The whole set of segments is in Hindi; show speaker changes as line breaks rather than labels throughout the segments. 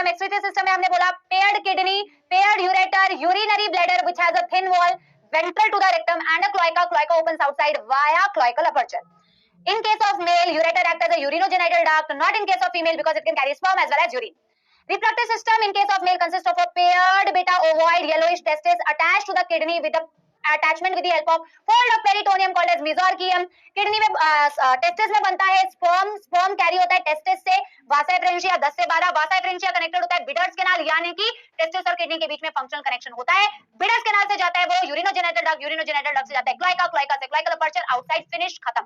सिस्टम, एक्सक्रीटरी सिस्टम में हमने बोला paired kidney, paired ureter, urinary bladder which has a thin wall ventral to the rectum and a cloaca. Cloaca opens outside via cloacal aperture. In case of male, ureter acts as a urinogenital duct, not in case of female because it can carry sperm as well as urine. Reproductive system in case of male consists of a paired beta ovoid yellowish testis attached to the kidney with the attachment with the help of fold of peritoneum called as mesorchium. Kidney में टेस्टिस में बनता है स्पर्म, स्पर्म कैरी होता है टेस्टिस से वासा फ्रेंशिया 10 से 12, वासा फ्रेंशिया कनेक्टेड होता है बिडर्स कैनाल, यानी कि टेस्टिस और किडनी के बीच में फंक्शनल कनेक्शन होता है। बिडर्स कैनाल से जाता है वो यूरिनोजेनिटल डक्ट, यूरिनोजेनिटल डक्ट से जाता है क्लोएका, क्लोएका से क्लोएकल अपर्चर, आउटसाइड फिनिश, खत्म।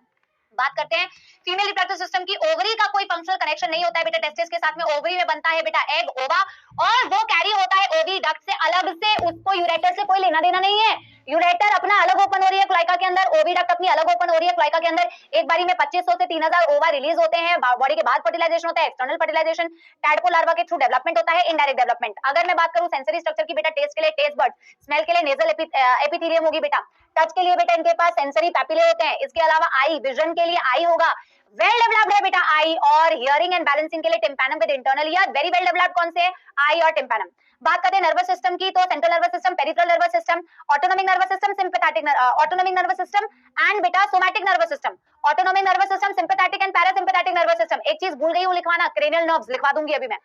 बात करते हैं फीमेल रिप्रोडक्टिव सिस्टम की। ओवरी का कोई फंक्शनल कनेक्शन नहीं होता है बेटा टेस्टिस के साथ में। ओवरी में बनता है बेटा एग, ओवा, और वो कैरी होता है ओवी डक्ट से अलग से, उसको यूरेटर से कोई लेना देना नहीं है। यूरेटर अपना अलग ओपन हो रही है क्लोएका के अंदर, ओवी डक्ट अपनी अलग ओपन हो रही है क्लोएका के अंदर। एक बारी में 2500 से 3000 ओवा रिलीज होते हैं। बॉडी के बाद फर्टिलाइजेशन होता है, एक्सटर्नल फर्टिलाइजेशन टैडपोल लार्वा के थ्रू डेवलपमेंट होता है, इनडायरेक्ट डेवलपमेंट। अगर मैं बात करूं सेंसरी स्ट्रक्चर की बेटा, टेस्ट के लिए टेस्ट बड, स्मेल के लिए नेजल एपिथेलियम होगी बेटा, टच के लिए बेटा इनके पास सेंसरी पैपिले होते हैं। इसके अलावा आई, विजन के लिए आई होगा, वेल डेवलप्ड है बेटा आई, और हियरिंग एंड बैलेंसिंग के लिए tympanum with internal ear, very well developed कौन से, आई और टिम्पैनम। बात करते हैं नर्वस सिस्टम की, तो central nervous system, peripheral nervous system, autonomic nervous system, sympathetic autonomic nervous system and बेटा somatic nervous system. Autonomic nervous system, sympathetic and parasympathetic nervous system. एक चीज भूल गई हूं लिखवाना, क्रेनियल नर्व्स लिखवा दूंगी अभी मैं।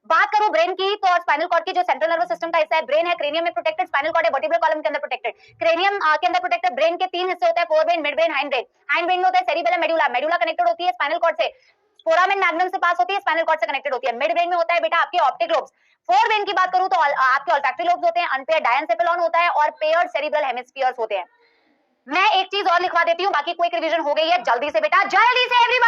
बात करूं ब्रेन की, तो स्पाइनल कॉर्ड की जो सेंट्रल नर्वस सिस्टम का हिस्सा है, ब्रेन है क्रेनियम में प्रोटेक्टेड, स्पाइनल कॉर्ड है वर्टिब्रल कॉलम के अंदर प्रोटेक्टेड। क्रेनियम के अंदर प्रोटेक्टेड। ब्रेन के तीन हिस्से होते हैं, forebrain, mid brain, hind brain. Hind brain में होता है सेरिबेलम, मेडुला, मेडुला कनेक्टेड होती है स्पाइनल कॉर्ड से, फोरामेन मैग्नम से पास होती है, स्पाइनल कॉर्ड से कनेक्टेड होती है। मिड ब्रेन में होता है बेटा आपके ऑप्टिक लोब्स। फोर ब्रेन की बात करूं तो आपके ऑल्फैक्टरी लोब्स होते हैं, अनपेयर्ड डायनसेफेलॉन होता है, और पेयर्ड सेरिब्रल हेमिस्फीयर्स होते हैं। मैं एक चीज और लिखवा देती हूं, बाकी क्विक रिवीजन हो गई है जल्दी से बेटा, जल्दी से एवरीवन।